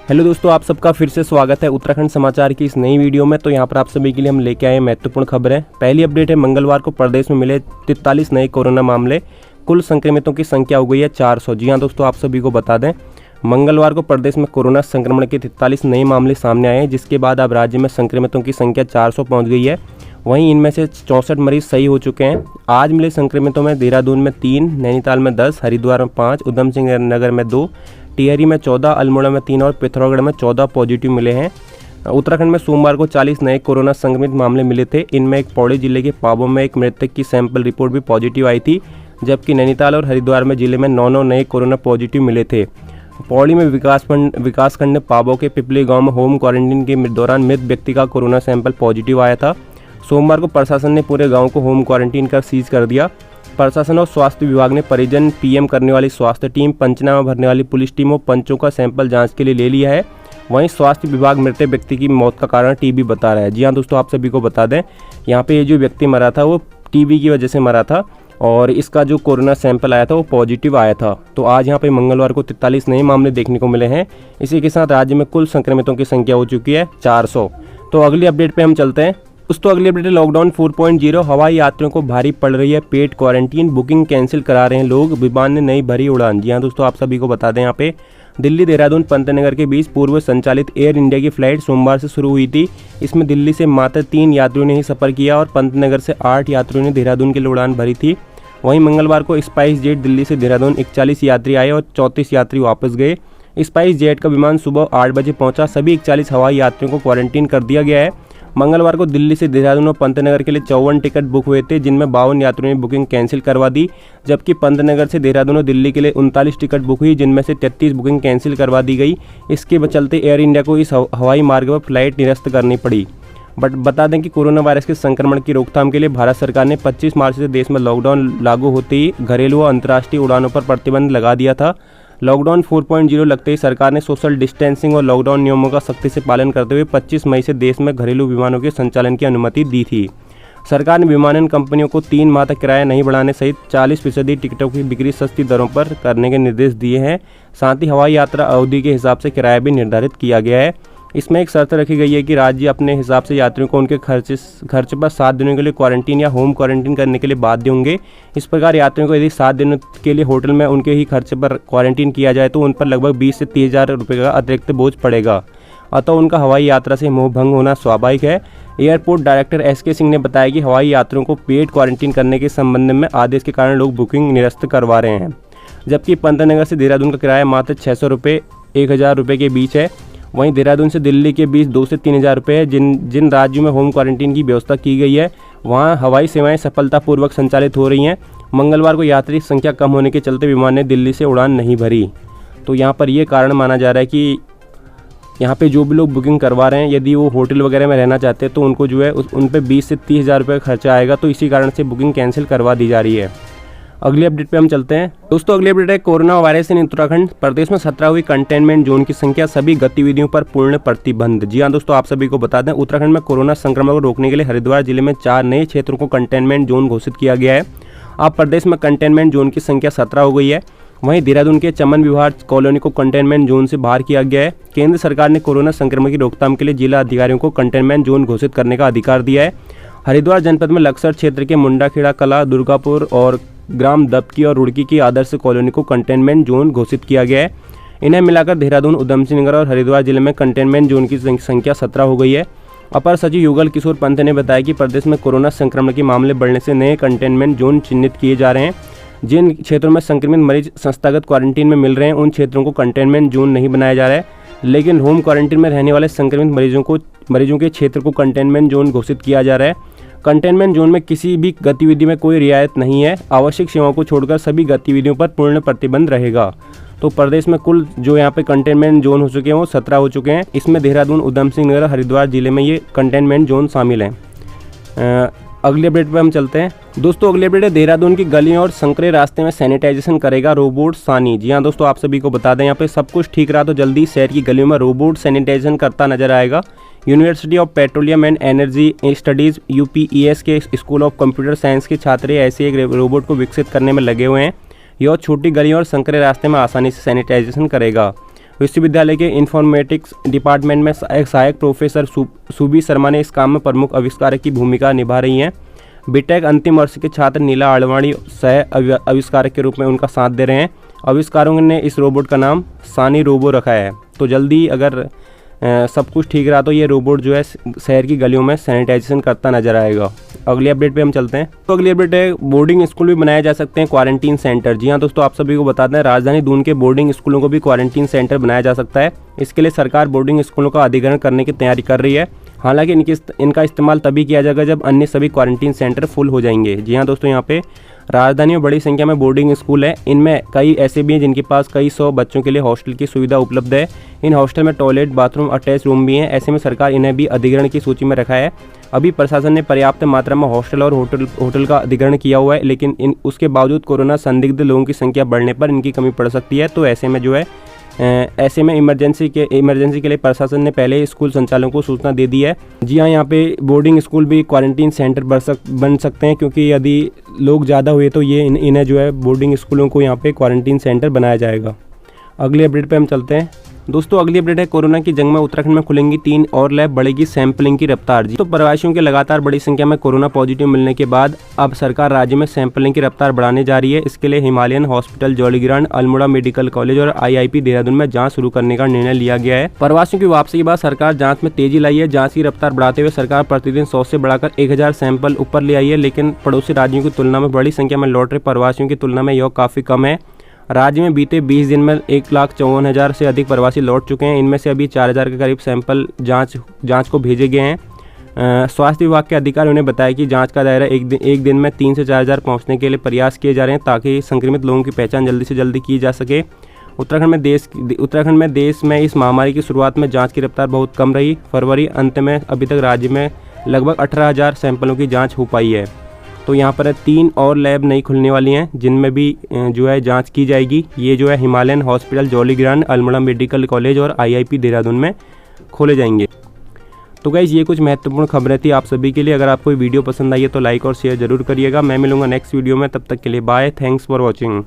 Hello दोस्तों, आप सबका फिर से स्वागत है उत्तराखंड समाचार की इस नई वीडियो में। तो यहाँ पर आप सभी के लिए हम लेके आए महत्वपूर्ण खबरें। पहली अपडेट है, मंगलवार को प्रदेश में मिले 43 नए कोरोना मामले, कुल संक्रमितों की संख्या हो गई है 400। जी हाँ दोस्तों, आप सभी को बता दें, मंगलवार को प्रदेश में कोरोना संक्रमण के 43 नए मामले सामने आए हैं, जिसके बाद अब राज्य में संक्रमितों की संख्या 400 पहुँच गई है। वहीं इनमें से 64 मरीज सही हो चुके हैं। आज मिले संक्रमितों में देहरादून में 3, नैनीताल में 10, हरिद्वार में 5, उधम सिंह नगर में 2, टिहरी में 14, अल्मोड़ा में 3 और पिथौरागढ़ में 14 पॉजिटिव मिले हैं। उत्तराखंड में सोमवार को 40 नए कोरोना संक्रमित मामले मिले थे। इनमें एक पौड़ी जिले के पाबौ में एक मृतक की सैंपल रिपोर्ट भी पॉजिटिव आई थी, जबकि नैनीताल और हरिद्वार में जिले में 9 नए कोरोना पॉजिटिव मिले थे। पौड़ी में विकासखंड पाबौ के पिपली गांव में होम क्वारंटीन के दौरान मृत व्यक्ति का कोरोना सैंपल पॉजिटिव आया था। सोमवार को प्रशासन ने पूरे गांव को होम क्वारंटीन कर सीज कर दिया। प्रशासन और स्वास्थ्य विभाग ने परिजन, पीएम करने वाली स्वास्थ्य टीम, पंचनामा भरने वाली पुलिस टीम और पंचों का सैंपल जांच के लिए ले लिया है। वहीं स्वास्थ्य विभाग मृत व्यक्ति की मौत का कारण टीबी बता रहा है। जी हाँ दोस्तों, आप सभी को बता दें, यहाँ पे ये जो व्यक्ति मरा था वो टीबी की वजह से मरा था और इसका जो कोरोना सैंपल आया था वो पॉजिटिव आया था। तो आज यहाँ पे मंगलवार को 43 नए मामले देखने को मिले हैं। इसी के साथ राज्य में कुल संक्रमितों की संख्या हो चुकी है 400। तो अगली अपडेट पे हम चलते हैं दोस्तों। अगली अपडेट, लॉकडाउन 4.0, हवाई यात्रियों को भारी पड़ रही है पेड क्वारंटीन, बुकिंग कैंसिल करा रहे हैं लोग, विमान ने नई भरी उड़ान। जी हाँ दोस्तों, आप सभी को बता दें, यहाँ पे दिल्ली देहरादून पंतनगर के बीच पूर्व संचालित एयर इंडिया की फ्लाइट सोमवार से शुरू हुई थी। इसमें दिल्ली से मात्र 3 यात्रियों ने ही सफ़र किया और पंतनगर से 8 यात्रियों ने देहरादून के लिए उड़ान भरी थी। वहीं मंगलवार को स्पाइस जेट दिल्ली से देहरादून 41 यात्री आए और 34 यात्री वापस गए। स्पाइस जेट का विमान सुबह 8 बजे पहुंचा। सभी 41 हवाई यात्रियों को क्वारंटीन कर दिया गया है। मंगलवार को दिल्ली से देहरादून और पंतनगर के लिए 54 टिकट बुक हुए थे, जिनमें 52 यात्रियों ने बुकिंग कैंसिल करवा दी, जबकि पंतनगर से देहरादून और दिल्ली के लिए 39 टिकट बुक हुई, जिनमें से 33 बुकिंग कैंसिल करवा दी गई। इसके चलते एयर इंडिया को इस हवाई मार्ग पर फ्लाइट निरस्त करनी पड़ी। बता दें कि कोरोना वायरस के संक्रमण की रोकथाम के लिए भारत सरकार ने 25 मार्च से देश में लॉकडाउन लागू होते ही घरेलू और अंतर्राष्ट्रीय उड़ानों पर प्रतिबंध लगा दिया था। लॉकडाउन 4.0 लगते ही सरकार ने सोशल डिस्टेंसिंग और लॉकडाउन नियमों का सख्ती से पालन करते हुए 25 मई से देश में घरेलू विमानों के संचालन की अनुमति दी थी। सरकार ने विमानन कंपनियों को 3 माह तक किराया नहीं बढ़ाने सहित 40% टिकटों की बिक्री सस्ती दरों पर करने के निर्देश दिए हैं। साथ ही हवाई यात्रा अवधि के हिसाब से किराया भी निर्धारित किया गया है। इसमें एक शर्त रखी गई है कि राज्य अपने हिसाब से यात्रियों को उनके खर्च पर 7 दिनों के लिए क्वारंटीन या होम क्वारंटीन करने के लिए बाध्य होंगे। इस प्रकार यात्रियों को यदि 7 दिनों के लिए होटल में उनके ही खर्च पर क्वारंटीन किया जाए तो उन पर लगभग 20 से 30 हज़ार रुपये का अतिरिक्त बोझ पड़ेगा। अतः उनका हवाई यात्रा से मोह भंग होना स्वाभाविक है। एयरपोर्ट डायरेक्टर SK सिंह ने बताया कि हवाई यात्रियों को पेड क्वारंटीन करने के संबंध में आदेश के कारण लोग बुकिंग निरस्त करवा रहे हैं, जबकि पंतनगर से देहरादून का किराया मात्र 600 रुपये 1000 रुपये के बीच है। वहीं देहरादून से दिल्ली के बीच 2 से 3 हज़ार रुपये है। जिन राज्यों में होम क्वारंटीन की व्यवस्था की गई है वहां हवाई सेवाएं सफलतापूर्वक संचालित हो रही हैं। मंगलवार को यात्री संख्या कम होने के चलते विमान ने दिल्ली से उड़ान नहीं भरी। तो यहाँ पर ये कारण माना जा रहा है कि यहाँ पे जो भी लोग बुकिंग करवा रहे हैं, यदि वो होटल वगैरह में रहना चाहते हैं तो उनको जो है उन पर 20 से 30 हज़ार रुपये का खर्चा आएगा। तो इसी कारण से बुकिंग कैंसिल करवा दी जा रही है। अगली अपडेट पे हम चलते हैं दोस्तों। अगली अपडेट है, कोरोना वायरस इन उत्तराखंड प्रदेश में 17 हुई कंटेनमेंट जोन की संख्या, सभी गतिविधियों पर पूर्ण प्रतिबंध। जी हाँ दोस्तों, आप सभी को बता दें, उत्तराखंड में कोरोना संक्रमण को रोकने के लिए हरिद्वार जिले में 4 नए क्षेत्रों को कंटेनमेंट जोन घोषित किया गया है। अब प्रदेश में कंटेनमेंट जोन की संख्या 17 हो गई है। वहीं देहरादून के चमन विहार कॉलोनी को कंटेनमेंट जोन से बाहर किया गया है। केंद्र सरकार ने कोरोना संक्रमण की रोकथाम के लिए जिला अधिकारियों को कंटेनमेंट जोन घोषित करने का अधिकार दिया है। हरिद्वार जनपद में लक्सर क्षेत्र के मुंडाखेड़ा कला, दुर्गापुर और ग्राम दबकी और रुड़की की आदर्श कॉलोनी को कंटेनमेंट जोन घोषित किया गया है। इन्हें मिलाकर देहरादून, उधम सिंह नगर और हरिद्वार जिले में कंटेनमेंट जोन की संख्या 17 हो गई है। अपर सचिव युगल किशोर पंत ने बताया कि प्रदेश में कोरोना संक्रमण के मामले बढ़ने से नए कंटेनमेंट जोन चिन्हित किए जा रहे हैं। जिन क्षेत्रों में संक्रमित मरीज संस्थागत क्वारंटीन में मिल रहे हैं उन क्षेत्रों को कंटेनमेंट जोन नहीं बनाया जा रहा है, लेकिन होम क्वारंटीन में रहने वाले संक्रमित मरीजों के क्षेत्र को कंटेनमेंट जोन घोषित किया जा रहा है। कंटेनमेंट जोन में किसी भी गतिविधि में कोई रियायत नहीं है। आवश्यक सेवाओं को छोड़कर सभी गतिविधियों पर पूर्ण प्रतिबंध रहेगा। तो प्रदेश में कुल जो यहाँ पे कंटेनमेंट जोन हो चुके हैं वो 17 हो चुके हैं। इसमें देहरादून, उधम सिंह नगर, हरिद्वार जिले में ये कंटेनमेंट जोन शामिल हैं। अगली अपडेट पे हम चलते हैं दोस्तों। अगली अपडेट है, देहरादून की गलियों और संकरे रास्ते में सैनिटाइजेशन करेगा रोबोट सानी। जी हाँ दोस्तों, आप सभी को बता दें, यहाँ पे सब कुछ ठीक रहा तो जल्दी शहर की गलियों में रोबोट सैनिटाइजेशन करता नजर आएगा। University of petroleum and energy studies UPES के स्कूल ऑफ कंप्यूटर साइंस के छात्र ऐसे एक रोबोट को विकसित करने में लगे हुए हैं। यह छोटी गलियों और संकरे रास्ते में आसानी से सैनिटाइजेशन करेगा। विश्वविद्यालय के इन्फॉर्मेटिक्स डिपार्टमेंट में सहायक प्रोफेसर सुबी शर्मा ने इस काम में प्रमुख आविष्कारक की भूमिका निभा रही हैं। बीटेक अंतिम वर्ष के छात्र नीला आडवाणी सह आविष्कारक के रूप में उनका साथ दे रहे हैं। आविष्कारों ने इस रोबोट का नाम सानी रोबो रखा है। तो जल्दी अगर सब कुछ ठीक रहा तो ये रोबोट जो है शहर की गलियों में सैनिटाइजेशन करता नजर आएगा। अगली अपडेट पे हम चलते हैं। तो अगली अपडेट है, बोर्डिंग स्कूल भी बनाए जा सकते हैं क्वारंटीन सेंटर। जी हाँ दोस्तों, आप सभी को बता दें, राजधानी दून के बोर्डिंग स्कूलों को भी क्वारंटीन सेंटर बनाया जा सकता है। इसके लिए सरकार बोर्डिंग स्कूलों का अधिग्रहण करने की तैयारी कर रही है। हालांकि इनका इस्तेमाल तभी किया जाएगा जब अन्य सभी क्वारंटीन सेंटर फुल हो जाएंगे। जी हाँ दोस्तों, यहाँ पे राजधानी में बड़ी संख्या में बोर्डिंग स्कूल है। इनमें कई ऐसे भी हैं जिनके पास कई सौ बच्चों के लिए हॉस्टल की सुविधा उपलब्ध है। इन हॉस्टल में टॉयलेट, बाथरूम, अटैच रूम भी हैं। ऐसे में सरकार इन्हें भी अधिग्रहण की सूची में रखा है। अभी प्रशासन ने पर्याप्त मात्रा में हॉस्टल और होटल का अधिग्रहण किया हुआ है, लेकिन उसके बावजूद कोरोना संदिग्ध लोगों की संख्या बढ़ने पर इनकी कमी पड़ सकती है। तो ऐसे में जो है ऐसे में इमरजेंसी के लिए प्रशासन ने पहले स्कूल संचालकों को सूचना दे दी है। जी हाँ, यहाँ पे बोर्डिंग स्कूल भी क्वारंटीन सेंटर बन सकते हैं, क्योंकि यदि लोग ज़्यादा हुए तो ये इन्हें जो है बोर्डिंग स्कूलों को यहाँ पे क्वारंटीन सेंटर बनाया जाएगा। अगली अपडेट पे हम चलते हैं। दोस्तों अगली अपडेट है, कोरोना की जंग में उत्तराखंड में खुलेंगी 3 और लैब, बढ़ेगी सैंपलिंग की रफ्तार। जी तो प्रवासियों के लगातार बड़ी संख्या में कोरोना पॉजिटिव मिलने के बाद अब सरकार राज्य में सैंपलिंग की रफ्तार बढ़ाने जा रही है। इसके लिए Himalayan hospital Jolly Grant, Almora medical college और IIP देहरादून में जांच शुरू करने का निर्णय लिया गया है। प्रवासियों की वापसी के बाद सरकार जाँच में तेजी लाई है। जाँच की रफ्तार बढ़ाते हुए सरकार प्रतिदिन 100 से बढ़ाकर 1000 सैंपल ऊपर ले आई है। लेकिन पड़ोसी राज्यों की तुलना में बड़ी संख्या में लौट रहे प्रवासियों की तुलना में यह काफ़ी कम है। राज्य में बीते 20 दिन में 1,54,000 से अधिक प्रवासी लौट चुके हैं। इनमें से अभी 4,000 के करीब सैंपल जांच को भेजे गए हैं। स्वास्थ्य विभाग के अधिकारियों ने बताया कि जांच का दायरा एक दिन में 3 से 4,000 पहुंचने के लिए प्रयास किए जा रहे हैं, ताकि संक्रमित लोगों की पहचान जल्दी से जल्दी की जा सके। उत्तराखंड में देश में इस महामारी की शुरुआत में जाँच की रफ्तार बहुत कम रही। फरवरी अंत में अभी तक राज्य में लगभग 18,000 सैंपलों की जाँच हो पाई है। तो यहाँ पर 3 और लैब नई खुलने वाली हैं, जिनमें भी जो है जांच की जाएगी। ये जो है Himalayan hospital Jolly Grant, Almora medical college और IIP देहरादून में खोले जाएंगे। तो गाइस, ये कुछ महत्वपूर्ण खबरें थी आप सभी के लिए। अगर आपको वीडियो पसंद आई है तो लाइक और शेयर जरूर करिएगा। मैं मिलूंगा नेक्स्ट वीडियो में, तब तक के लिए बाय। Thanks for watching.